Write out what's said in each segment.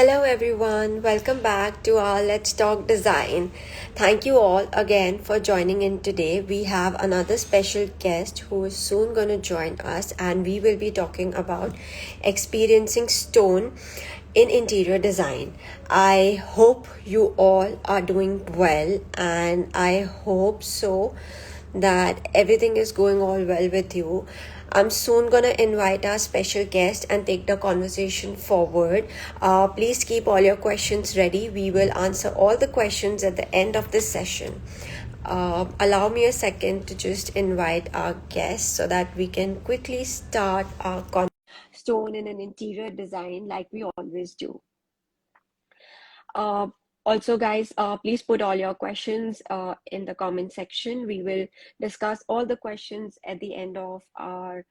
Hello everyone, welcome back to our Let's Talk Design. Thank you all again for joining in today. We have another special guest who is soon going to join us, and we will be talking about experiencing stone in interior design. I hope you all are doing well, and I hope so that everything is going all well with you. I'm soon gonna invite our special guest and take the conversation forward. Please keep all your questions ready. We will answer all the questions at the end of this session. Allow me a second to just invite our guest so that we can quickly start our stone in an interior design like we always do. Uh, Also, guys, please put all your questions in the comment section. We will discuss all the questions at the end of our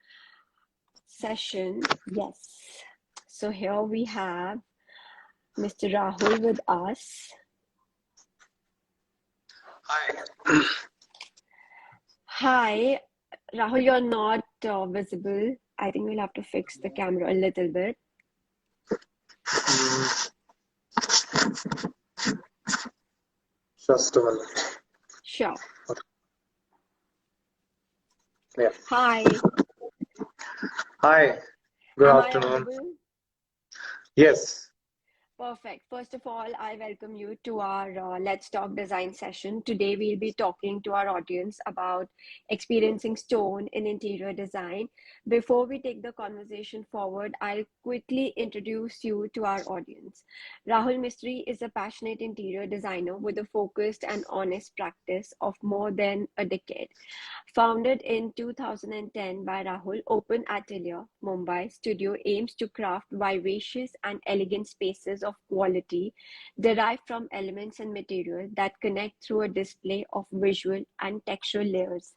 session. Yes. So here we have Mr. Rahul with us. Hi. Hi, Rahul, you're not visible. I think we'll have to fix the camera a little bit. Just a minute. Sure. Yeah. Hi. Hi. Good Am I afternoon. audible? Yes. Perfect. First of all, I welcome you to our Let's Talk Design session. Today, we'll be talking to our audience about experiencing stone in interior design. Before we take the conversation forward, I'll quickly introduce you to our audience. Rahul Mistry is a passionate interior designer with a focused and honest practice of more than a decade. Founded in 2010 by Rahul, Open Atelier, Mumbai studio aims to craft vivacious and elegant spaces of quality derived from elements and material that connect through a display of visual and textural layers.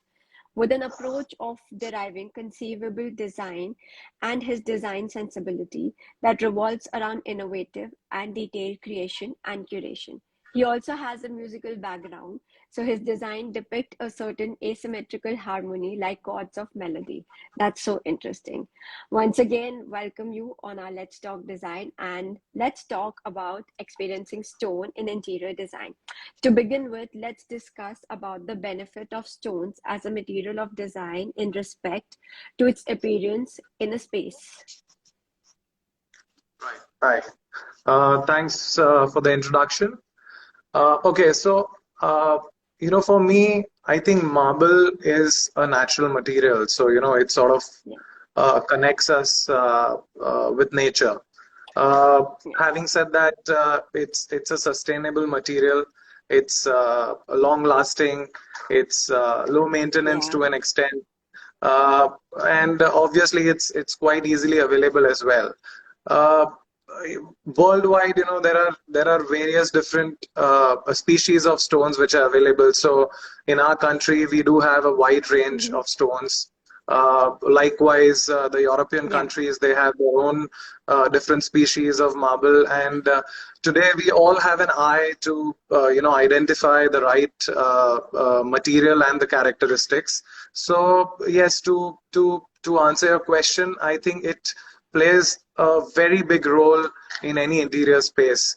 With an approach of deriving conceivable design and his design sensibility that revolves around innovative and detailed creation and curation. He also has a musical background, so his design depict a certain asymmetrical harmony like chords of melody. That's so interesting. Once again, welcome you on our Let's Talk Design, and let's talk about experiencing stone in interior design. To begin with, let's discuss about the benefit of stones as a material of design in respect to its appearance in a space. Right. Hi. Thanks for the introduction. Okay, so for me, I think marble is a natural material. So, it sort of connects us with nature. Having said that, it's a sustainable material. It's long lasting. It's low maintenance to an extent, uh, and obviously it's quite easily available as well. Uh, Worldwide, there are various different species of stones which are available. So in our country, we do have a wide range of stones. Likewise, the European countries, they have their own different species of marble, and today we all have an eye to identify the right material and the characteristics. So yes, to answer your question, I think it plays a very big role in any interior space.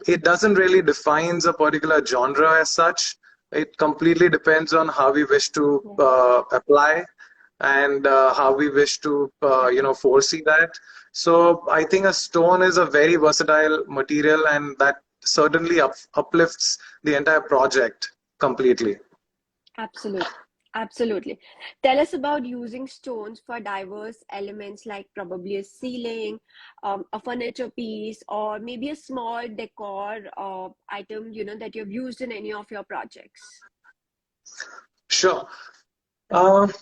It doesn't really defines a particular genre as such. It completely depends on how we wish to apply and how we wish to foresee that. So I think a stone is a very versatile material, and that certainly uplifts the entire project completely. Absolutely. Absolutely. Tell us about using stones for diverse elements like probably a ceiling, a furniture piece, or maybe a small decor item, that you've used in any of your projects. Sure.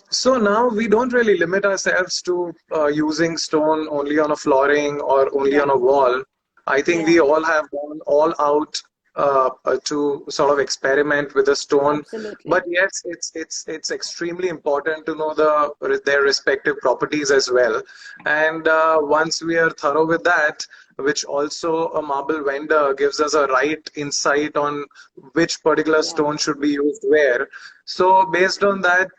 So now we don't really limit ourselves to using stone only on a flooring or only on Yeah. a wall. I think we Yeah. all have gone all out to sort of experiment with a stone. But Absolutely. yes, it's extremely important to know their respective properties as well. And once we are thorough with that, which also a marble vendor gives us a right insight on which particular Yeah. stone should be used where. So based on that,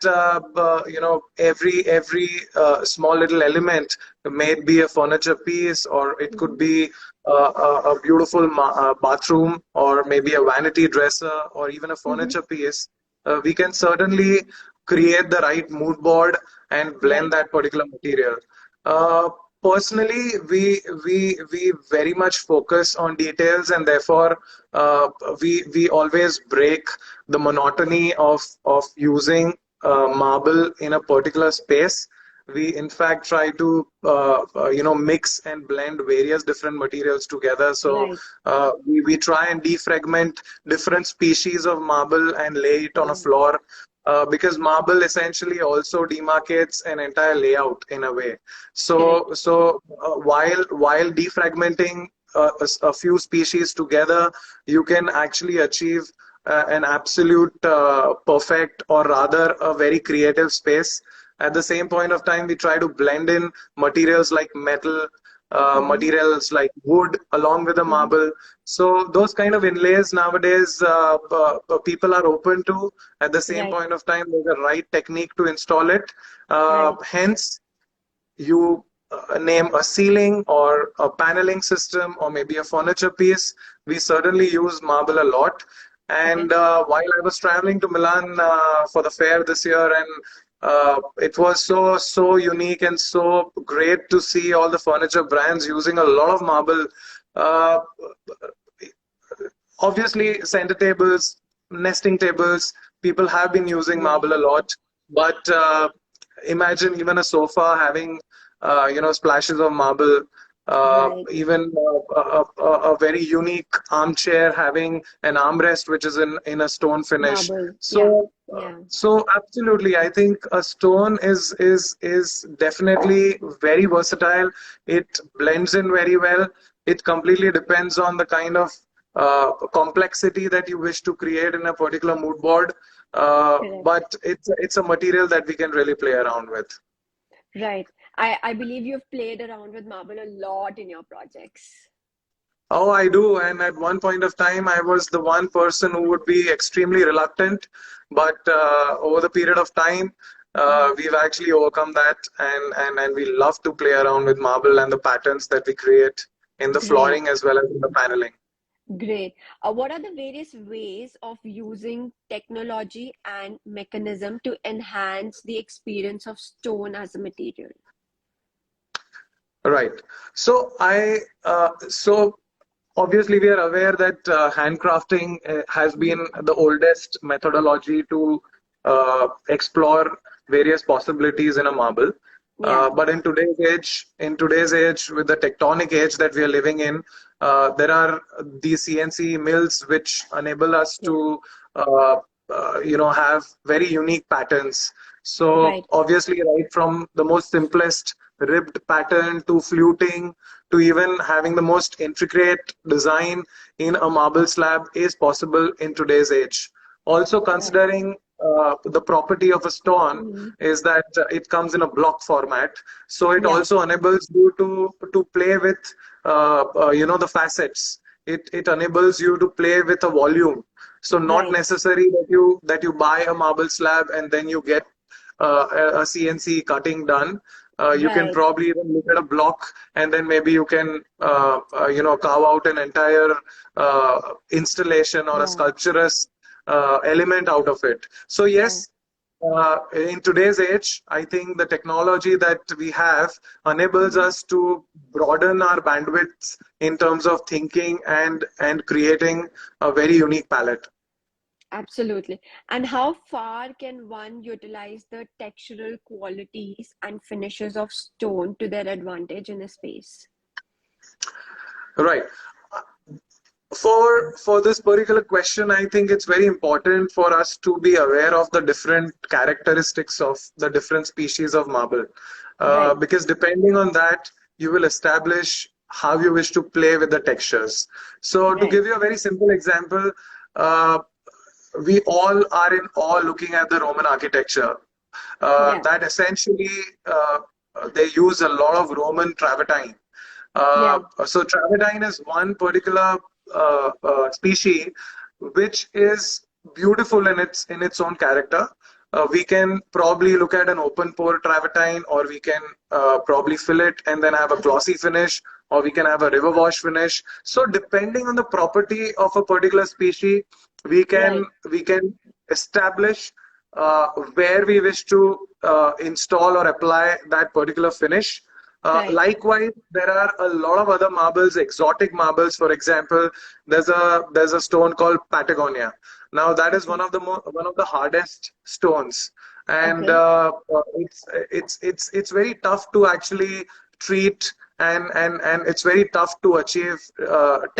every small little element, may it be a furniture piece or it could Hmm. be a beautiful bathroom, or maybe a vanity dresser, or even a Mm-hmm. furniture piece, we can certainly create the right mood board and blend Right. that particular material. Uh, Personally, we very much focus on details, and therefore uh, we always break the monotony of using marble in a particular space. We in fact try to mix and blend various different materials together. So Right. we try and defragment different species of marble and lay it on a Yeah. floor, because marble essentially also demarcates an entire layout in a way. So Correct. while defragmenting a few species together, you can actually achieve an absolute perfect, or rather a very creative space. At the same point of time, we try to blend in materials like metal, Mm-hmm. materials like wood, along with the Mm-hmm. marble. So those kind of inlays nowadays, people are open to. At the same Right. point of time, there's a right technique to install it. Right. Hence, you name a ceiling or a paneling system or maybe a furniture piece, we certainly use marble a lot. Okay. And while I was traveling to Milan for the fair this year, and it was so unique and so great to see all the furniture brands using a lot of marble. Uh, Obviously, center tables, nesting tables, people have been using Yeah. marble a lot, but imagine even a sofa having, splashes of marble. Right. Even a very unique armchair having an armrest which is in a stone finish. Marble. Yeah. So, Yeah. so absolutely, I think a stone is definitely very versatile. It blends in very well. It completely depends on the kind of complexity that you wish to create in a particular mood board. Correct. But it's a material that we can really play around with. Right. I believe you've played around with marble a lot in your projects. Oh, I do. And at one point of time, I was the one person who would be extremely reluctant. But over the period of time, Mm-hmm. we've actually overcome that, and we love to play around with marble and the patterns that we create in the Great. flooring as well as in the paneling. Great. What are the various ways of using technology and mechanism to enhance the experience of stone as a material? Right. So obviously, we are aware that handcrafting has Hmm. been the oldest methodology to explore various possibilities in a marble. Yeah. But in today's age, with the tectonic age that we are living in, there are these CNC mills which enable us Yeah. to, have very unique patterns. So Right. obviously, right from the most simplest ribbed pattern to fluting to even having the most intricate design in a marble slab is possible in today's age. Also, Right. considering the property of a stone Hmm. is that it comes in a block format, so it Yeah. also enables you to play with the facets. It enables you to play with a volume. So not Right. necessary that you buy a marble slab and then you get a CNC cutting done. You can Right. probably even look at a block, and then maybe you can carve out an entire installation or a Yeah. sculpturous element out of it. So Yeah. yes, in today's age, I think the technology that we have enables Hmm. us to broaden our bandwidth in terms of thinking and creating a very unique palette. Absolutely. And how far can one utilize the textural qualities and finishes of stone to their advantage in a space? Right. For this particular question, I think it's very important for us to be aware of the different characteristics of the different species of marble, Right. because depending on that, you will establish how you wish to play with the textures. So, to Right. give you a very simple example, uh, we all are in awe looking at the Roman architecture. Yeah. That essentially they use a lot of Roman travertine. Yeah. So travertine is one particular species which is beautiful in its own character. We can probably look at an open pore travertine, or we can probably fill it and then have a glossy finish, or we can have a river wash finish. So depending on the property of a particular species, we can Right. establish where we wish to install or apply that particular finish. Right. Likewise, there are a lot of other marbles, exotic marbles. For example, there's a stone called Patagonia. Now that is Okay. one of the hardest stones, and Okay. it's very tough to actually treat, and it's very tough to achieve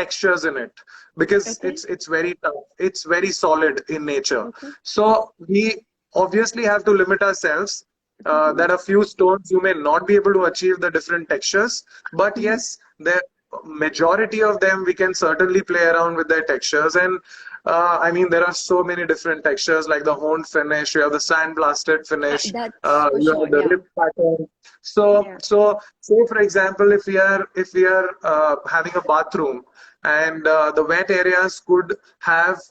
textures in it because Okay. it's very tough. It's very solid in nature. Okay. So we obviously have to limit ourselves. Mm-hmm. That a few stones you may not be able to achieve the different textures, but Mm-hmm. yes, the majority of them we can certainly play around with their textures. And I mean, there are so many different textures like the honed finish, you have the sandblasted finish, That's for you sure. have the Yeah. rip pattern. So, Yeah. so say for example, if we are having a bathroom, and the wet areas could have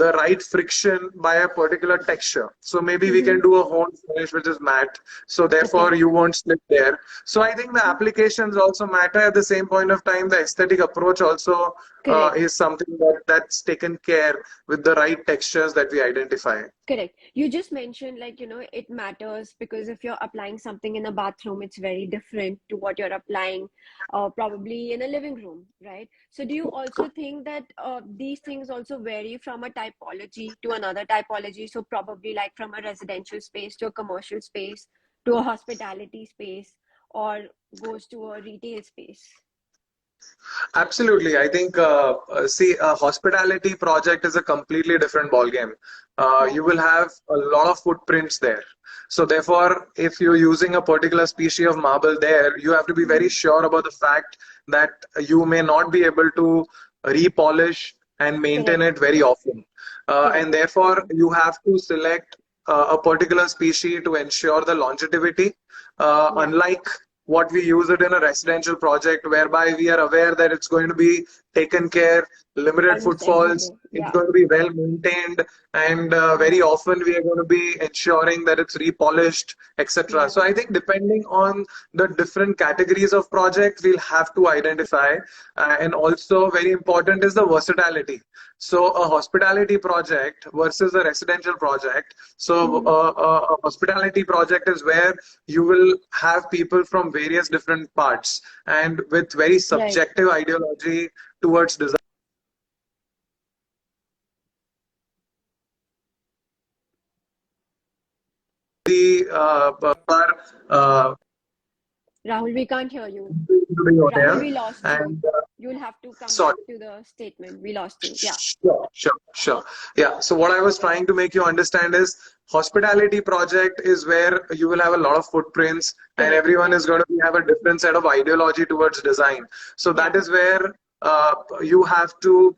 the right friction by a particular texture. So maybe we Mm-hmm. can do a honed finish which is matte. So therefore Okay. you won't slip there. So I think the Mm-hmm. applications also matter. At the same point of time, the aesthetic approach also Correct. is something that's taken care with the right textures that we identify. Correct. You just mentioned, like, it matters because if you're applying something in a bathroom, it's very different to what you're applying probably in a living room, right? So, do you also think that these things also vary from a typology to another typology? So, probably like from a residential space to a commercial space to a hospitality space or goes to a retail space? Absolutely. I think, see, a hospitality project is a completely different ballgame. Yeah. You will have a lot of footprints there. So therefore, if you're using a particular species of marble there, you have to be very Hmm. sure about the fact that you may not be able to repolish and maintain Correct. it very often. And Correct. therefore, you have to select a particular species to ensure the longevity. Yeah. Unlike what we use it in a residential project, whereby we are aware that it's going to be taken care, limited Almost every footfalls, day. it's Yeah. going to be well maintained, and very Yeah. often we are going to be ensuring that it's repolished, etc. Yeah. So I think depending on the different categories of project, we'll have to identify, and also very important is the versatility. So a hospitality project versus a residential project. So Hmm. a hospitality project is where you will have people from various different parts and with very Right. subjective ideology towards design. The uh, Rahul, we can't hear you. into the Rahul, hotel, we lost you. and You'll have to come sorry. back to the statement. We lost you. Yeah. Sure. Yeah. So what I was trying to make you understand is hospitality project is where you will have a lot of footprints and Correct. everyone Yeah. is going to have a different set of ideology towards design. So Yeah. that is where you have to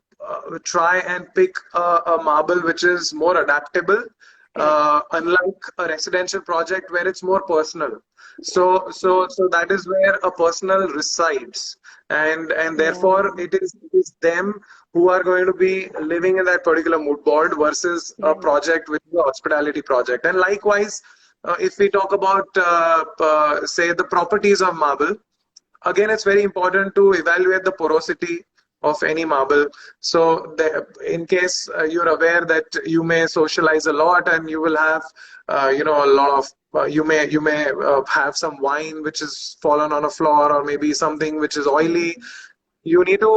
try and pick a marble which is more adaptable, Correct. unlike a residential project where it's more personal. So that is where a personal resides, and therefore Yeah. it is them who are going to be living in that particular mood board versus a Right. project which is a hospitality project. And likewise, if we talk about say the properties of marble, again it's very important to evaluate the porosity of any marble. So in case you're aware that you may socialize a lot and you will have a lot of you may have some wine which is fallen on a floor, or maybe something which is Yeah. oily. You need to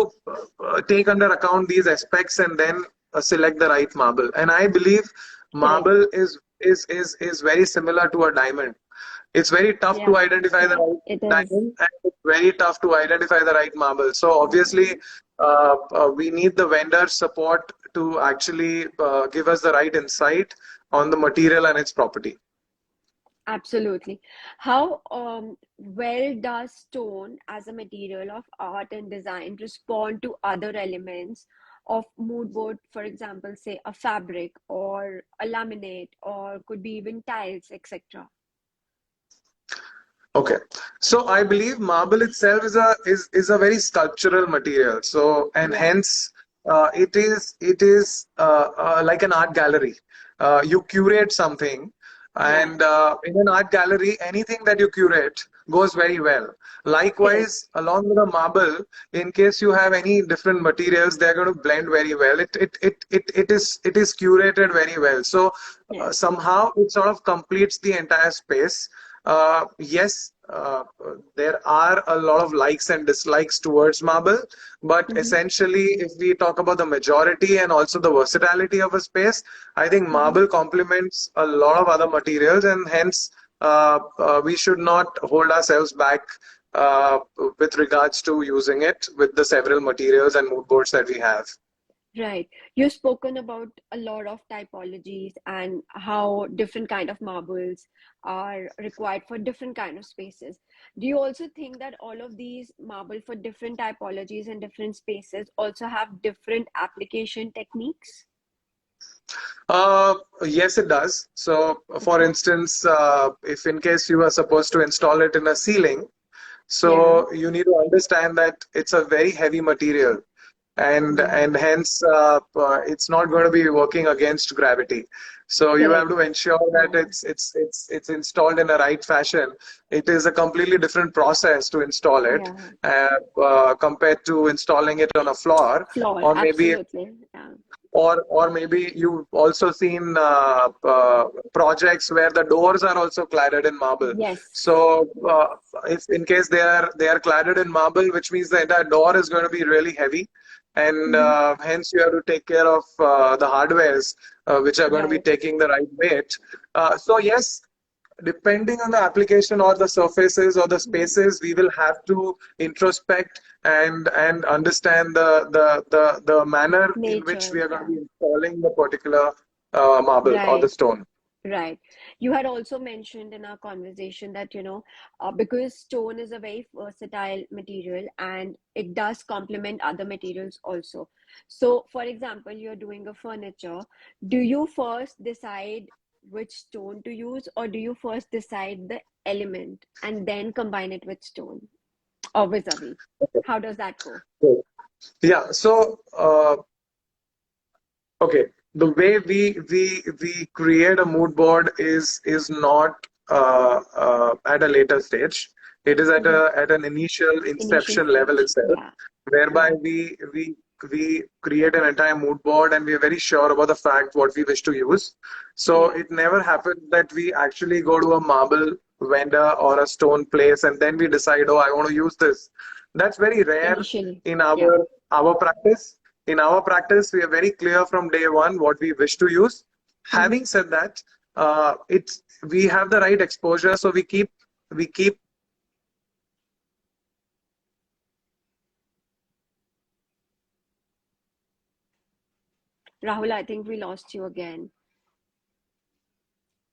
take under account these aspects and then select the right marble. And I believe Correct. marble is very similar to a diamond. It's very tough to Yeah. identify the Yeah. right It is. diamond, and it's very tough to identify the right marble. So obviously, Yeah. we need the vendor support to actually give us the right insight on the material and its property. Absolutely. How well does stone as a material of art and design respond to other elements of mood board, for example, say a fabric or a laminate, or could be even tiles, etc.? Okay, so I believe marble itself is a very sculptural material. So and Yeah. hence it is like an art gallery. You curate something, Yeah. and in an art gallery, anything that you curate goes very well. Correct. Likewise, along with a marble, in case you have any different materials, they're going to blend very well. It is curated very well. So Yes. somehow it sort of completes the entire space. Yes, there are a lot of likes and dislikes towards marble, but Mm-hmm. essentially, if we talk about the majority and also the versatility of a space, I think Mm-hmm. marble complements a lot of other materials, and hence we should not hold ourselves back uh, with regards to using it with the several materials and mood boards that we have. Right. You've spoken about a lot of typologies and how different kind of marbles are required for different kind of spaces. Do you also think that all of these marble for different typologies and different spaces also have different application techniques? Uh, yes, it does. So, for Okay. instance, if in case you are supposed to install it in a ceiling, Yeah. so you need to understand that it's a very heavy material, and Yeah. hence it's not going to be working against gravity. So you have Correct. to ensure that Yeah. it's installed in a right fashion. It is a completely different process to install it Yeah. compared to installing it on a floor, Floor. or maybe Absolutely. Yeah. or maybe you've also seen projects where the doors are also cladded in marble. Yes. So if in case they are cladded in marble, which means the entire door is going to be really heavy, and Mm-hmm. hence you have to take care of the hardwares which are going to be Right. taking the right weight. So yes, depending on the application or the surfaces or the Yeah. spaces, we will have to introspect and understand the manner in which Nature. we are going to Yeah. be installing the particular marble or the Right. stone. Right. You had also mentioned in our conversation that, because stone is a very versatile material and it does complement other materials also. So, for example, you're doing a furniture. Do you first decide which stone to use, or do you first decide the element and then combine it with stone or vis-a-vis? How does that go? So, yeah. So okay, the way we create a mood board is not at a later stage. It is Hmm. at an initial Initial inception level stage. itself, Yeah. whereby Yeah. we create an entire mood board and we are very sure about the fact what we wish to use. So Yeah. it never happens that we actually go to a marble vendor or a stone place and then we decide, oh, I want to use this. That's very rare Initially. in Yeah. our practice. In our practice, we are very clear from day one what we wish to use. Hmm. Having said that, it's we have the right exposure, so we keep. Rahul, I think we lost you again.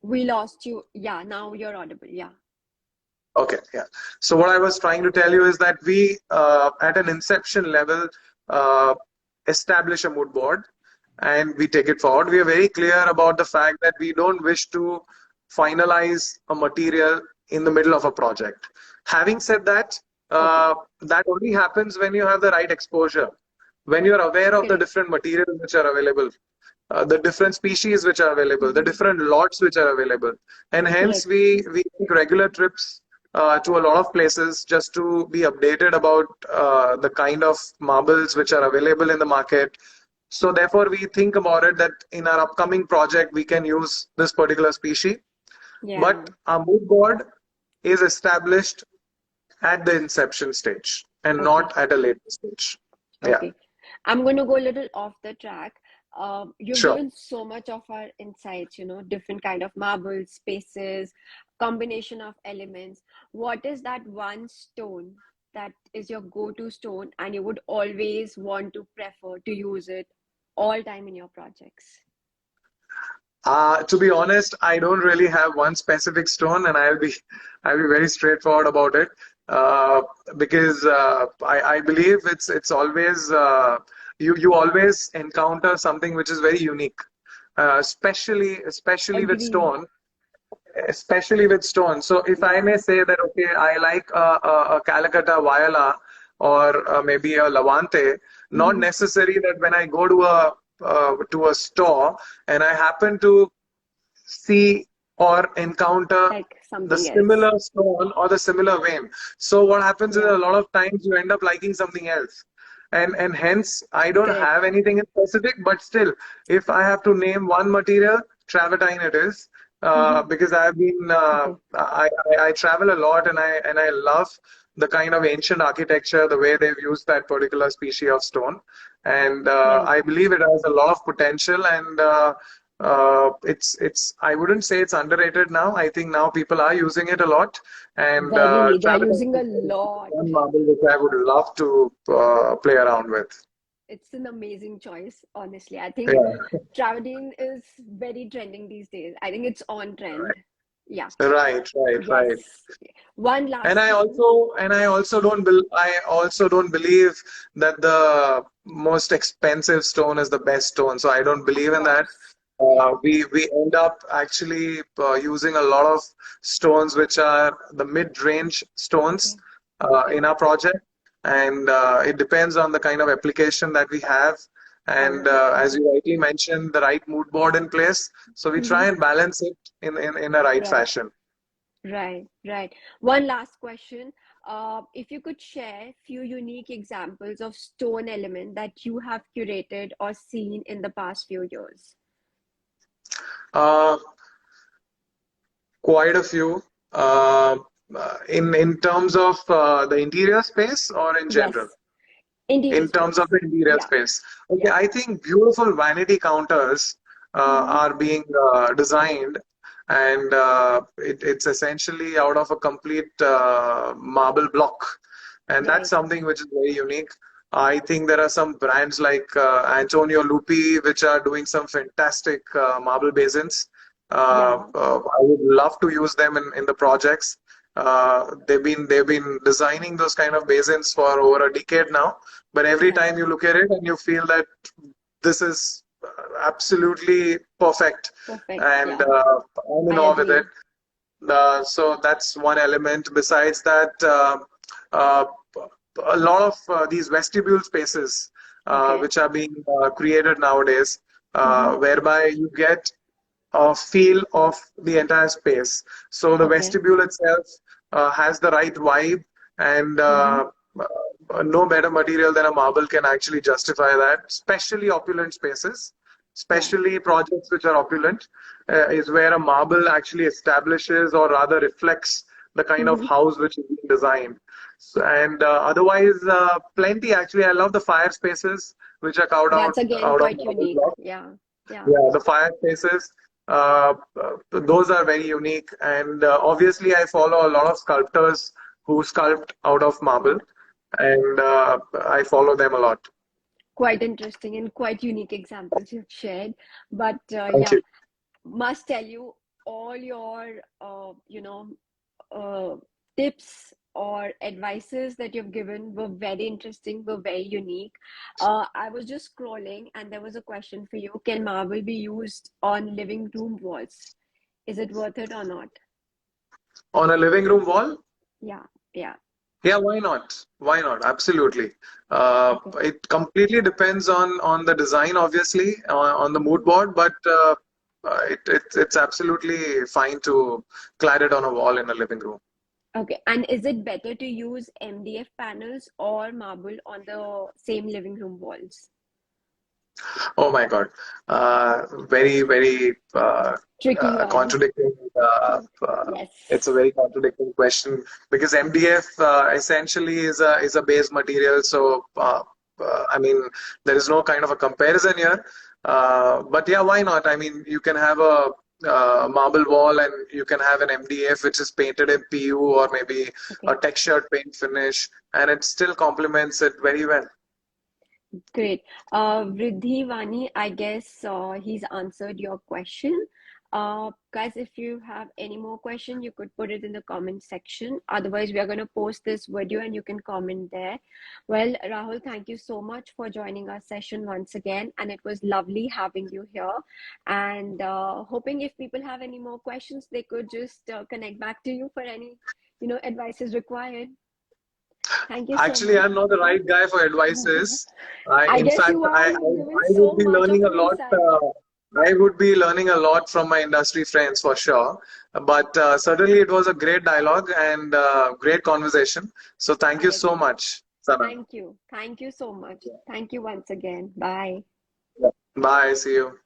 We lost you. Yeah, now you're audible. Yeah. Okay, yeah. So what I was trying to tell you is that we, at an inception level, uh, establish a mood board and we take it forward. We are very clear about the fact that we don't wish to finalize a material in the middle of a project. Having said that, Okay. that only happens when you have the right exposure, when you're aware of the Correct. different materials which are available, the different species which are available, the Hmm. different lots which are available, and hence Correct. we take regular trips to a lot of places just to be updated about the kind of marbles which are available in the market. So therefore, we think about it that in our upcoming project we can use this particular species, Yeah. but our mood board is established at the inception stage and Okay. not at a later stage. Yeah, Okay. I'm going to go a little off the track. You've sure. given so much of our insights, different kind of marbles, spaces, combination of elements. What is that one stone that is your go-to stone and you would always want to prefer to use it all time in your projects? To be honest, I don't really have one specific stone, and I'll be very straightforward about it. Uh, because I believe it's always you always encounter something which is very unique, especially with Agree. stone, especially with stone. So if I Yeah. may say that, okay, I like a Calcutta Viola or maybe a Levante, not Hmm. necessary that when I go to a store and I happen to see or encounter Like the something else. similar stone or the similar vein. So what happens is Yeah, a lot of times you end up liking something else. And hence I don't correct. have anything in specific, but still, if I have to name one material, travertine it is. Because I've been Okay. I travel a lot, and I love the kind of ancient architecture, the way they've used that particular species of stone, and Right. I believe it has a lot of potential, and it's I wouldn't say it's underrated now. I think now people are using it a lot, and Very. They're travertine using a is lot. one marble which I would love to play around with. It's an amazing choice, honestly. I think Yeah, travertine is very trending these days. I think it's on trend. Yeah. right. Yes. One And last thing. I also don't believe that the most expensive stone is the best stone. So I don't Of believe in that. course. Yeah. We end up actually using a lot of stones which are the mid-range stones Okay. Okay. in our project, and it depends on the kind of application that we have. All And right. as Okay. you rightly mentioned, the right mood board in place. So we Mm-hmm. try and balance it in a right Right. fashion. Right. Right. One last question. If you could share few unique examples of stone element that you have curated or seen in the past few years. Uh, Quite a few. In terms of the interior space or in general? Yes. Interior In terms of space. the interior Yeah. space. Okay, Yeah. I think beautiful vanity counters Mm-hmm. are being designed, and it's essentially out of a complete marble block, and that's Right. something which is very unique. I think there are some brands like Antonio Lupi which are doing some fantastic marble basins. Yeah. I would love to use them in the projects. They've been designing those kind of basins for over a decade now, but every Right. time you look at it and you feel that this is absolutely perfect, Perfect. and Yeah. I'm in I awe with it. agree. So that's one element. Besides that, uh, a lot of these vestibule spaces Okay. which are being created nowadays, Mm-hmm. whereby you get a feel of the entire space. So the Okay. vestibule itself has the right vibe, and Mm-hmm. no better material than a marble can actually justify that. Especially opulent spaces, Right. especially projects which are opulent, is where a marble actually establishes or rather reflects the kind of Mm-hmm. house which is being designed. So, and otherwise, plenty actually. I love the fire spaces which are That's again out of quite marble unique. blocks. Yeah. Yeah. Yeah, the fire spaces, those are very unique. And obviously, I follow a lot of sculptors who sculpt out of marble, and I follow them a lot. Quite interesting and quite unique examples you've shared. But Thank yeah, you. must tell you all your uh, tips or advices that you've given were very interesting, were very unique. I was just scrolling and there was a question for you. Can marble be used on living room walls? Is it worth it or not? On a living room wall? Yeah, yeah. Yeah, why not? Why not? Absolutely. Okay. It completely depends on the design, obviously, on the mood Hmm. board, but it's absolutely fine to clad it on a wall in a living room. Okay. And is it better to use MDF panels or marble on the same living room walls? Oh my God. Very Tricky one. contradicting. It's Yes. a very contradicting question because MDF essentially is a base material. So I mean, there is no kind of a comparison here. But yeah, why not? I mean, you can have a marble wall and you can have an MDF which is painted in PU or maybe a Okay. textured paint finish, and it still complements it very well. Great. Vridhi Vani, I guess he's answered your question. Guys, if you have any more question, you could put it in the comment section. Otherwise, we are going to post this video and you can comment there. Well, Rahul, thank you so much for joining our session once again. And it was lovely having you here. And hoping if people have any more questions, they could just connect back to you for any, advices required. Thank you so Actually, much. I'm not the right guy for advices. I In guess fact, you are. You've given I so would be much of learning a lot. insight. I would be learning a lot from my industry friends for sure. But certainly it was a great dialogue and great conversation. So thank I you so agree. much, Sana. Thank you. Thank you so much. Thank you once again. Bye. Bye. See you.